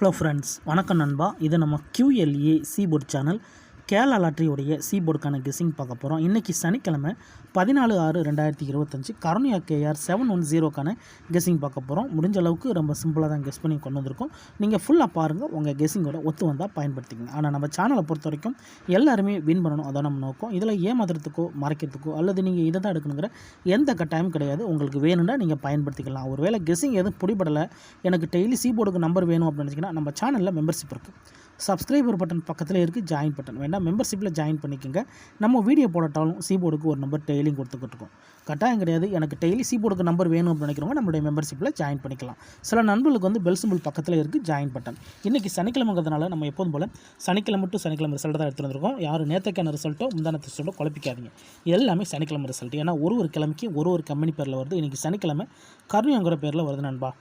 Hello friends, வணக்கம் நண்பா. இது நம்ம QLA சீபோர்ட் சேனல். கேரளா லாட்ரியோடைய சீபோர்டுக்கான கெஸ்ஸிங் பார்க்க போகிறோம். இன்றைக்கி சனிக்கிழமை 14/6/2025 கருணையா KR 710க்கான கெஸ்ஸிங் பார்க்க போகிறோம். முடிஞ்ச அளவுக்கு ரொம்ப சிம்பிளாக தான் கெஸ் பண்ணி கொண்டு வந்திருக்கோம். நீங்கள் ஃபுல்லாக பாருங்கள், உங்கள் கெஸ்ஸிங்கோட ஒத்து வந்தால் பயன்படுத்திக்கங்க. ஆனால் நம்ம சேனலை பொறுத்த வரைக்கும் எல்லாருமே வின் பண்ணணும், அதான் நம்ம நோக்கம். இதில் ஏமாத்துறதுக்கோ மறைக்கிறதுக்கோ அல்லது நீங்கள் இதை தான் எடுக்கணுங்கிற எந்த கட்டாயமும் கிடையாது. உங்களுக்கு வேணும்னா நீங்கள் பயன்படுத்திக்கலாம். ஒருவேளை கெஸ்ஸிங் எதுவும் பிடிபடலை, எனக்கு டெய்லி சீபோர்டுக்கு நம்பர் வேணும் அப்படின்னு நினச்சிங்கன்னா நம்ம சேனலில் மெம்பர்ஷிப் இருக்குது. சப்ஸ்கிரைபர் பட்டன் பக்கத்தில் இருக்குது, ஜாயின் பட்டன் வேண்டாம், மெம்பர்ஷிப்பில் ஜாயின் பண்ணிக்கோங்க. நம்ம வீடியோ போடட்டாலும் சீபோர்டுக்கு ஒரு நம்பர் டெய்லியும் கொடுத்துக்கிட்டு இருக்கோம். கட்டாயம் கிடையாது. எனக்கு டெய்லி சீபோர்டுக்கு நம்பர் வேணும் அப்படின்னு நினைக்கிறவங்க நம்மளுடைய மெம்பர்ஷிப்பில் ஜாயின் பண்ணிக்கலாம். சில நண்பர்களுக்கு வந்து பெல் சிம்பிள் பக்கத்தில் இருக்குது, ஜாயின் பட்டன். இன்றைக்கி சனிக்கிழமைங்கிறதுனால நம்ம எப்போதும் போல் சனிக்கிழமை டு சனிக்கிழமை ரிசல்ட் தான் எடுத்துகிட்டு வந்திருக்கோம். யாரும் நேற்றுக்கான ரிசல்ட்டோ முந்தான ரிசல்ட்டோ குழப்பிக்காதீங்க. எல்லாமே சனிக்கிழமை ரிசல்ட். ஏன்னா ஒரு கிழமைக்கு ஒரு கம்பெனி பேரில் வருது. இன்றைக்கி சனிக்கிழமை கருணையாங்கிற பேரில் வருது நண்பா.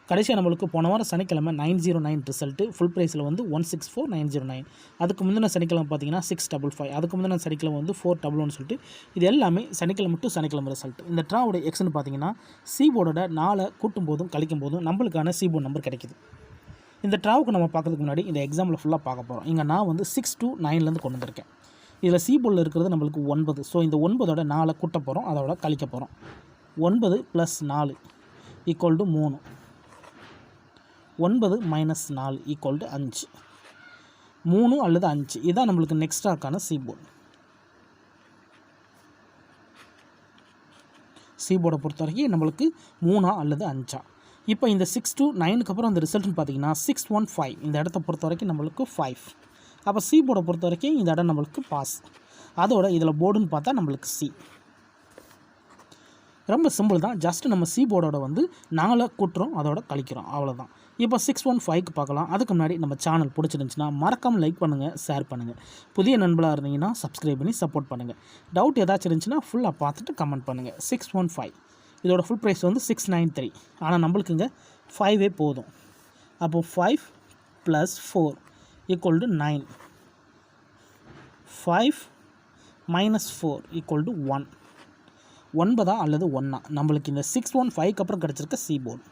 கடைசியாக நம்மளுக்கு போன வாரம் சனிக்கிழமை 909 ரிசல்ட்டு ஃபுல் ப்ரைஸில் வந்து 164,909. அதுக்கு முந்தின சனிக்கிழமை பார்த்தீங்கன்னா 655. அதுக்கு முந்தின சனிக்கிழமை வந்து 411 சொல்லிட்டு இது எல்லாமே சனிக்கிழமை டு சனிக்கிழமை ரிசல்ட். இந்த ட்ராவோட எக்ஸ்னு பார்த்தீங்கன்னா சீபோர்டோட 4 கூட்டும் போதும் கழிக்கும் போதும் நம்மளுக்கான சீபோர்ட் நம்பர் கிடைக்குது. இந்த ட்ராவுக்கு நம்ம பார்க்கறதுக்கு முன்னாடி இந்த எக்ஸாம்பிள் ஃபுல்லாக பார்க்க போகிறோம். இங்கே நான் வந்து 6 to 9லேருந்து கொண்டு வந்திருக்கேன். இதில் சீபோர்டில் இருக்கிறது நம்மளுக்கு 9. ஸோ இந்த 9ஓட 4 கூட்ட போகிறோம், அதோட கழிக்க போகிறோம். 9 + 4 = 3. 9 - 4 = 5. 3 அல்லது 5 இதுதான் நம்மளுக்கு நெக்ஸ்டாக்கான சீபோர்டு. சீபோர்டை பொறுத்த வரைக்கும் நம்மளுக்கு 3 அல்லது 5. இப்போ இந்த 6 to 9க்கு அப்புறம் அந்த ரிசல்ட்னு பார்த்தீங்கன்னா 615. இந்த இடத்த பொறுத்த வரைக்கும் நம்மளுக்கு 5. அப்போ சீபோர்டை பொறுத்த வரைக்கும் இந்த இடம் நம்மளுக்கு பாஸ். அதோட இதில் போர்டுன்னு பார்த்தா நம்மளுக்கு சி. ரொம்ப சிம்பிள் தான். ஜஸ்ட்டு நம்ம சீபோர்டோட வந்து 4 கூட்டுறோம், அதோட கழிக்கிறோம், அவ்வளோதான். இப்போ 615க்கு பார்க்கலாம். அதுக்கு முன்னாடி நம்ம சேனல் பிடிச்சிருந்துச்சுன்னா மறக்காமல் லைக் பண்ணுங்கள், ஷேர் பண்ணுங்கள். புதிய நண்பர்களாக இருந்தீங்கன்னா சப்ஸ்கிரைப் பண்ணி சப்போர்ட் பண்ணுங்கள். டவுட் ஏதாச்சும் இருந்துச்சுன்னா ஃபுல்லாக பார்த்துட்டு கமெண்ட் பண்ணுங்கள். 615 இதோட ஃபுல் ப்ரைஸ் வந்து 693. ஆனால் நம்மளுக்கு இங்கே 5 போதும். அப்போது 5 + 4 = 9. 5 - 4 = 1. 9 அல்லது 1 நம்மளுக்கு இந்த 615க்கு அப்புறம் கிடச்சிருக்க சீபோர்டு.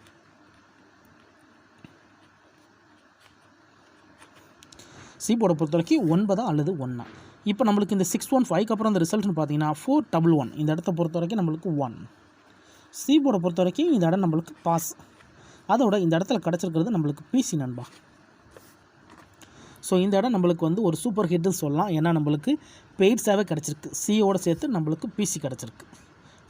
சீபோர்டை பொறுத்த வரைக்கும் 9 அல்லது 1. இப்போ நம்மளுக்கு இந்த 615க்கு அப்புறம் அந்த ரிசல்ட்னு பார்த்தீங்கன்னா 411. இந்த இடத்த பொறுத்த வரைக்கும் நம்மளுக்கு 1. சீபோர்டை பொறுத்த வரைக்கும் இந்த இடம் நம்மளுக்கு பாஸ். அதோட இந்த இடத்துல கிடச்சிருக்கிறது நம்மளுக்கு பிசி நண்பா. ஸோ இந்த இடம் நம்மளுக்கு வந்து ஒரு சூப்பர் ஹிட்னு சொல்லலாம். ஏன்னா நம்மளுக்கு பெய்ட்ஸாகவே கிடச்சிருக்கு. சியோட சேர்த்து நம்மளுக்கு பிசி கிடச்சிருக்கு.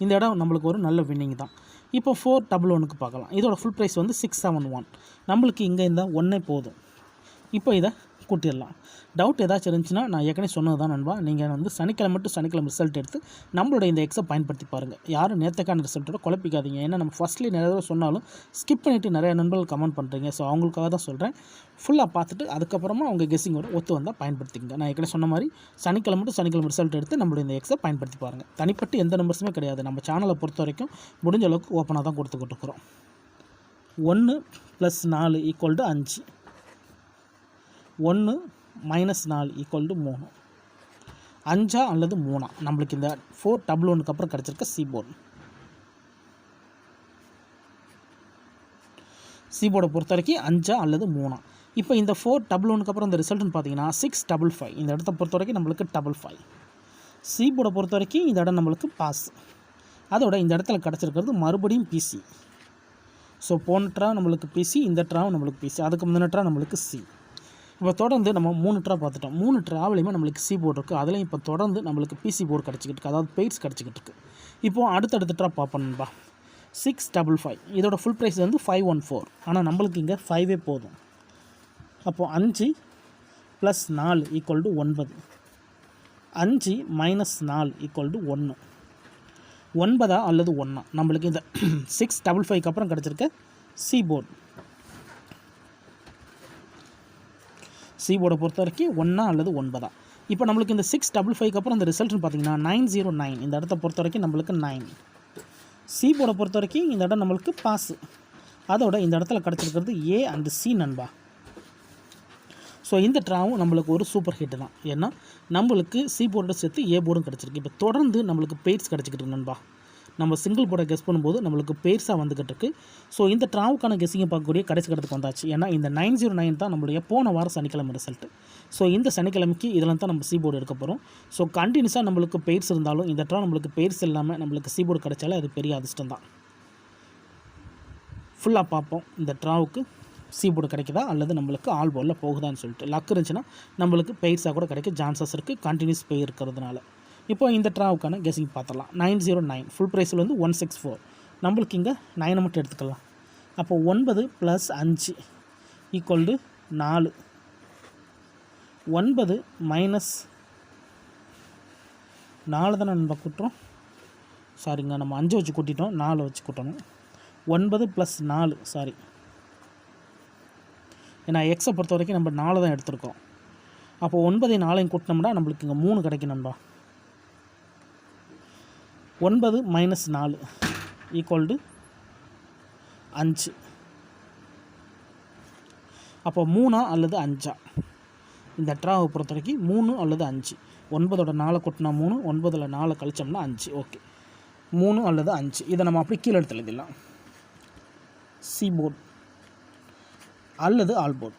இந்த இடம் நம்மளுக்கு ஒரு நல்ல வின்னிங் தான். இப்போ 411க்கு பார்க்கலாம். இதோட ஃபுல் ப்ரைஸ் வந்து 671. நம்மளுக்கு இங்கே இந்த 1 போதும். இப்போ இதை கூட்டிடலாம். டவுட் ஏதாச்சும் இருந்துச்சுன்னா நான் ஏற்கனவே சொன்னது தான் நண்பா. நீங்கள் வந்து சனிக்கிழமை டு சனிக்கிழமை ரிசல்ட் எடுத்து நம்மளோட இந்த எக்ஸை பயன்படுத்தி பாருங்கள். யாரும் நேற்றுக்கான ரிசல்ட்டோட குழப்பிக்காதீங்க. ஏன்னா நம்ம ஃபஸ்ட்லேயே நிறைய தடவை சொன்னாலும் ஸ்கிப் பண்ணிவிட்டு நிறைய நண்பர்கள் கமெண்ட் பண்ணுறீங்க. ஸோ அவங்களுக்காக தான் சொல்கிறேன். ஃபுல்லாக பார்த்துட்டு அதுக்கப்புறமா உங்கள் கெஸ்ஸிங்கோட ஒத்து வந்தால் பயன்படுத்திங்க. நான் ஏற்கனவே சொன்ன மாதிரி சனிக்கிழமை டு சனிக்கிழமை ரிசல்ட் எடுத்து நம்மளோட இந்த எக்ஸை பயன்படுத்தி பாருங்கள். தனிப்பட்டு எந்த நம்பர்ஸுமே கிடையாது. நம்ம சேனலை பொறுத்த வரைக்கும் முடிஞ்ச அளவுக்கு ஓப்பனாக தான் கொடுத்துக்கிட்டு இருக்கிறோம். 1 + 4 = 5. 1 - 4 = 3. 5 அல்லது 3 நம்மளுக்கு இந்த 411க்கு அப்புறம் கிடச்சிருக்க சீபோர்டு. சீபோர்டை பொறுத்த வரைக்கும் 5 அல்லது 3. இப்போ இந்த 411க்கு அப்புறம் இந்த ரிசல்ட்னு பார்த்தீங்கன்னா 655. இந்த இடத்த பொறுத்த வரைக்கும் நம்மளுக்கு 55. சீபோர்டை பொறுத்த வரைக்கும் இந்த இடம் நம்மளுக்கு பாஸ். அதோட இந்த இடத்துல கிடச்சிருக்கிறது மறுபடியும் பிசி. ஸோ போன ட்ரா நம்மளுக்கு பிசி, இந்த ட்ராவும் நம்மளுக்கு பிசி, அதுக்கு முந்தின ட்ரா நம்மளுக்கு சி. இப்போ தொடர்ந்து நம்ம 3 ட்ரா பார்த்துட்டோம். 3 ட்ராவிலையுமே நம்மளுக்கு சி போர்டு இருக்குது. அதுலேயும் இப்போ தொடர்ந்து நம்மளுக்கு பிசி போர்டு கிடச்சிக்கிட்டு இருக்குது, அதாவது பெய்ட்ஸ் கிடச்சிக்கிட்டு இருக்குது. இப்போது அடுத்தடுத்த ட்ரா பார்ப்போம்பா. 655 இதோட ஃபுல் ப்ரைஸ் வந்து 514. ஆனால் நம்மளுக்கு இங்கே 5 போதும். அப்போது 5 + 4 = 9. 5 - 4 = 1. 9 அல்லது 1 நம்மளுக்கு இந்த 655க்கு அப்புறம் கிடச்சிருக்க சீபோர்டு. சீபோர்டை பொறுத்த வரைக்கும் 1 அல்லது 9. இப்போ நம்மளுக்கு இந்த 655க்கு அப்புறம் அந்த ரிசல்ட்னு பார்த்தீங்கன்னா 909. இந்த இடத்த பொறுத்த வரைக்கும் நம்மளுக்கு 9. சீபோர்டை பொறுத்த வரைக்கும் இந்த இடம் நம்மளுக்கு பாஸ். அதோட இந்த இடத்துல கிடச்சிருக்கிறது ஏ அண்ட் சி நண்பா. ஸோ இந்த ட்ராவும் நம்மளுக்கு ஒரு சூப்பர் ஹிட் தான். ஏன்னா நம்மளுக்கு சி போர்டோட சேர்த்து ஏ போர்டும் கிடச்சிருக்கு. இப்போ தொடர்ந்து நம்மளுக்கு பெய்ட்ஸ் கிடச்சிக்கிட்டு நண்பா. நம்ம சிங்கிள் போர்டை கெஸ் பண்ணும்போது நம்மளுக்கு பெருசாக வந்துக்கிட்டு இருக்குது. ஸோ இந்த ட்ராவுக்கான கெஸ்ஸிங்கை பார்க்கக்கூடிய கடைசி கட்டத்துக்கு வந்தாச்சு. ஏன்னா இந்த 909 தான் நம்மளுடைய போன வாரம் சனிக்கிழமை ரிசல்ட்டு. ஸோ இந்த சனிக்கிழமைக்கு இதில் தான் நம்ம சீபோர்டு எடுக்க போகிறோம். ஸோ கண்டினியூஸாக நம்மளுக்கு பெயர்ஸ் இருந்தாலும் இந்த ட்ரா நம்மளுக்கு பெயர்ஸ் இல்லாமல் நம்மளுக்கு சீபோர்டு கிடைச்சாலே அது பெரிய அதிர்ஷ்டம் தான். ஃபுல்லாக பார்ப்போம் இந்த ட்ராவுக்கு சீபோர்டு கிடைக்குதா அல்லது நம்மளுக்கு ஆல் போர்டில் போகுதான்னு சொல்லிட்டு. லக் இருந்துச்சுன்னா நம்மளுக்கு பெயர்ஸாக கூட கிடைக்க சான்சஸ் இருக்குது கண்டினியூஸ் பெயர் இருக்கிறதுனால. இப்போ இந்த ட்ராவுக்கான கெஸிங் பார்த்துடலாம். 909 ஃபுல் ப்ரைஸில் வந்து 164. நம்மளுக்கு இங்கே 9 மட்டும் எடுத்துக்கலாம். அப்போ 9 + 5 = 4. 9 - 4 தானே நம்ம கூட்டுறோம். சாரிங்க, நம்ம 5 வச்சு கூட்டிட்டோம், 4 வச்சு கூட்டணும். 9 + 4 சாரி, ஏன்னா எக்ஸை பொறுத்த வரைக்கும் நம்ம 4 தான் எடுத்துருக்கோம். அப்போ 9 4 கூட்டினோம்னா நம்மளுக்கு இங்கே 3 கிடைக்கும் நண்பா. 9 - 4 = 5. அப்போ 3 அல்லது 5 இந்த ட்ராவை பொறுத்த வரைக்கும் 3 அல்லது 5. 9ஓட 4 கூட்டினா 3, 9ல் 4 கழிச்சோம்னா 5. ஓகே, 3 அல்லது 5. இதை நம்ம அப்படி கீழே எடுத்து எழுதிடலாம். சீபோர்டு அல்லது ஆல்போர்டு.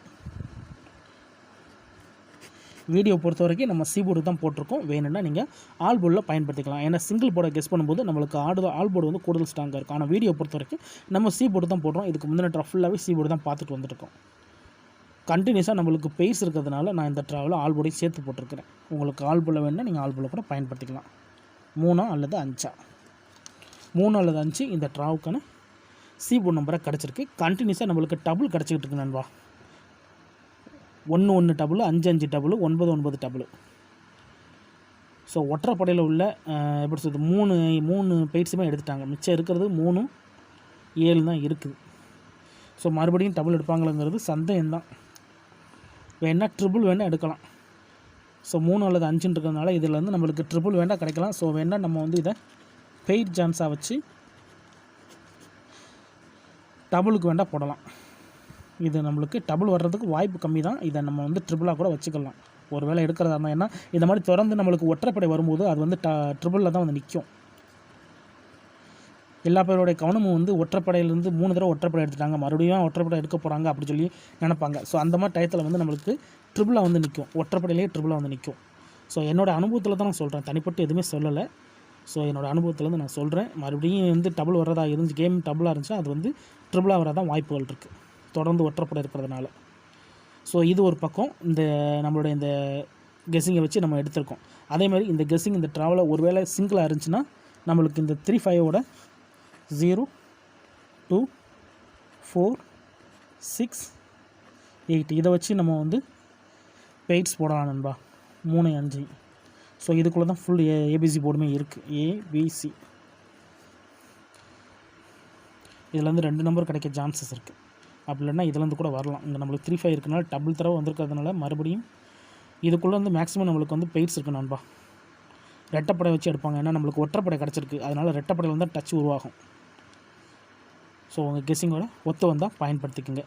வீடியோ பொறுத்த வரைக்கும் நம்ம சீபோர்டு தான் போட்டிருக்கோம். வேணும்னா நீங்கள் ஆல்போர்டில் பயன்படுத்திக்கலாம். ஏன்னா சிங்கிள் போர்டை கெஸ் பண்ணும்போது நம்மளுக்கு ஆல்போர்டு வந்து கூடுதல் ஸ்ட்ராங்காக இருக்கும். ஆனால் வீடியோ பொறுத்த வரைக்கும் நம்ம சீபோர்டு தான் போடுறோம். இதுக்கு முந்தின ட்ரா ஃபுல்லாகவே சீபோர்டு தான் பார்த்துட்டு வந்துருக்கோம். கண்டினியூஸாக நம்மளுக்கு பெய்ஸ் இருக்கிறதுனால நான் இந்த ட்ராவில் ஆல்போர்டையும் சேர்த்து போட்டிருக்கிறேன். உங்களுக்கு ஆல்போர்டில் வேணும்னா நீங்கள் ஆல்போர்டில் கூட பயன்படுத்திக்கலாம். 3 அல்லது 5. 3 அல்லது 5 இந்த ட்ராவுக்கான சீபோர்டு நம்பராக கிடச்சிருக்கு. கண்டினியூஸாக நம்மளுக்கு டபுள் கிடச்சிக்கிட்டு இருக்கு நண்பா. 1 1 டபுள், 5 5 டபுள், 9 9 டபுள். ஸோ ஒற்றைப்படையில் உள்ள எப்படி சொல்கிறது 3 பெய்ட்ஸுமே எடுத்துட்டாங்க. மிச்சம் இருக்கிறது 3 7 தான் இருக்குது. ஸோ மறுபடியும் டபுள் எடுப்பாங்களங்கிறது சந்தேகம்தான். வேணால் ட்ரிபிள் வேணால் எடுக்கலாம். ஸோ 3 அல்லது 5 இருக்கிறதுனால இதில் வந்து நம்மளுக்கு ட்ரிபிள் வேண்டாம் கிடைக்கலாம். ஸோ வேணால் நம்ம வந்து இதை பெய்ட் சான்ஸாக வச்சு டபுளுக்கு வேண்டாம் போடலாம். இது நம்மளுக்கு டபுள் வர்றதுக்கு வாய்ப்பு கம்மி தான். இதை நம்ம வந்து ட்ரிபிளாக கூட வச்சுக்கலாம் ஒரு வேளை எடுக்கிறதா இருந்தால். ஏன்னா இந்த மாதிரி தொடர்ந்து நம்மளுக்கு ஒற்றைப்படை வரும்போது அது வந்து ட்ரிபிளில் தான் வந்து நிற்கும். எல்லா பேருடைய கவனமும் வந்து ஒற்றைப்படையிலேருந்து 3 தடவை ஒற்றைப்படை எடுத்துட்டாங்க, மறுபடியும் ஒற்றைப்படை எடுக்க போகிறாங்க அப்படி சொல்லி நினைப்பாங்க. ஸோ அந்த மாதிரி டயத்தில் வந்து நம்மளுக்கு ட்ரிபிளாக வந்து நிற்கும், ஒற்றைப்படையிலே ட்ரிபிளாக வந்து நிற்கும். ஸோ என்னோடய அனுபவத்தில் தான் நான் சொல்கிறேன், தனிப்பட்டு எதுவுமே சொல்லலை. ஸோ என்னோடய அனுபவத்துலேருந்து நான் சொல்கிறேன். மறுபடியும் வந்து டபுள் வர்றதா இருந்துச்சு, கேம் டபுளாக இருந்துச்சுன்னா அது வந்து ட்ரிபிளாக வரதான் வாய்ப்புகள் இருக்குது தொடர்ந்து ஒற்றைப்படை இருக்கிறதுனால. ஸோ இது ஒரு பக்கம் இந்த நம்மளுடைய இந்த கெஸ்ஸிங்கை வச்சு நம்ம எடுத்திருக்கோம். அதேமாதிரி இந்த கெஸ்ஸிங் இந்த ட்ராவலில் ஒரு வேளை சிங்கிளாக இருந்துச்சுன்னா நம்மளுக்கு இந்த 3 5ஓட 0 2 4 6 8 இதை வச்சு நம்ம வந்து பெய்ட்ஸ் போடலாம் நண்பா. 3 5. ஸோ இதுக்குள்ளே தான் ஃபுல் ஏபிசி போர்டுமே இருக்குது. ஏபிசி இதில் வந்து 2 நம்பர் கிடைக்க சான்சஸ் இருக்குது. அப்படி இல்லைன்னா இதுலேருந்து கூட வரலாம். இங்கே நம்மளுக்கு 3 5 இருக்கனால டபுள் தடவை வந்திருக்கிறதுனால மறுபடியும் இதுக்குள்ளே வந்து மேக்ஸிமம் நம்மளுக்கு வந்து பெய்ட்ஸ் இருக்குது நண்பா. ரெட்டைப்படை வச்சு எடுப்பாங்க. ஏன்னா நம்மளுக்கு ஒற்றைப்படை கிடச்சிருக்கு, அதனால் ரெட்டைப்படையில் வந்து டச் உருவாகும். ஸோ உங்கள் கெஸ்ஸிங்கோட ஒத்து வந்தால் பயன்படுத்திக்கோங்க.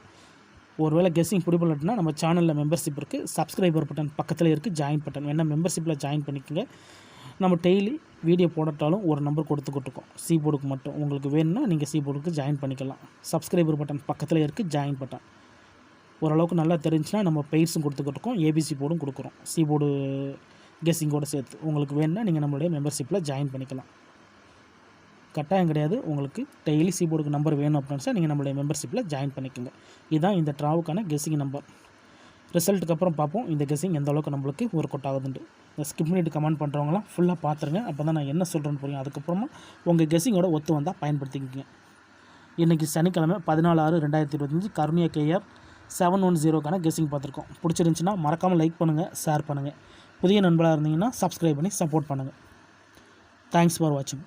ஒருவேளை கெஸ்ஸிங் பிடிபடலைன்னா நம்ம சேனலில் மெம்பர்ஷிப் இருக்குது, சப்ஸ்கிரைபர் பட்டன் பக்கத்தில் இருக்குது, ஜாயின் பட்டன் வேணால் மெம்பர்ஷிப்பில் ஜாயின் பண்ணிக்கோங்க. நம்ம டெய்லி வீடியோ போடட்டாலும் ஒரு நம்பர் கொடுத்துக்கிட்டுருக்கோம் சீபோர்டுக்கு மட்டும். உங்களுக்கு வேணும்னா நீங்கள் சீபோர்டுக்கு ஜாயின் பண்ணிக்கலாம். சப்ஸ்கிரைபர் பட்டன் பக்கத்தில் இருக்குது, ஜாயின் பட்டன். ஓரளவுக்கு நல்லா தெரிஞ்சுன்னா நம்ம பெய்ட்ஸும் கொடுத்துக்கிட்டுருக்கோம், ஏபிசி போர்டும் கொடுக்குறோம் சீபோர்டு கெஸ்ஸிங்கோடு சேர்த்து. உங்களுக்கு வேணும்னா நீங்கள் நம்மளுடைய மெம்பர்ஷிப்பில் ஜாயின் பண்ணிக்கலாம். கட்டாயம் கிடையாது. உங்களுக்கு டெய்லி சீபோர்டுக்கு நம்பர் வேணும் அப்படின்னா நீங்கள் நம்மளுடைய மெம்பர்ஷிப்பில் ஜாயின் பண்ணிக்கோங்க. இதுதான் இந்த ட்ராவுக்கான கெஸ்ஸிங் நம்பர். ரிசல்ட்டுக்கு அப்புறம் பார்ப்போம் இந்த கெஸ்ஸிங் எந்த அளவுக்கு நம்மளுக்கு ஒர்க் அவுட் ஆகுதுண்டு. இந்த ஸ்கிப் பண்ணிட்டு கமெண்ட் பண்ணுறவங்களாம் ஃபுல்லாக பார்த்துருங்க. அப்போ தான் நான் என்ன சொல்கிறேன்னு புரியும். அதுக்கப்புறமா உங்கள் கெஸ்ஸிங்கோட ஒத்து வந்தால் பயன்படுத்திக்கோங்க. இன்றைக்கி சனிக்கிழமை 14/6/2025 கருணியா KR 710க்கான கெஸ்ஸிங் பார்த்துருக்கோம். பிடிச்சிருந்துச்சின்னா மறக்காமல் லைக் பண்ணுங்கள், ஷேர் பண்ணுங்கள். புதிய நண்பராக இருந்தீங்கன்னா சப்ஸ்கிரைப் பண்ணி சப்போர்ட் பண்ணுங்கள். தேங்க்ஸ் ஃபார் வாட்சிங்.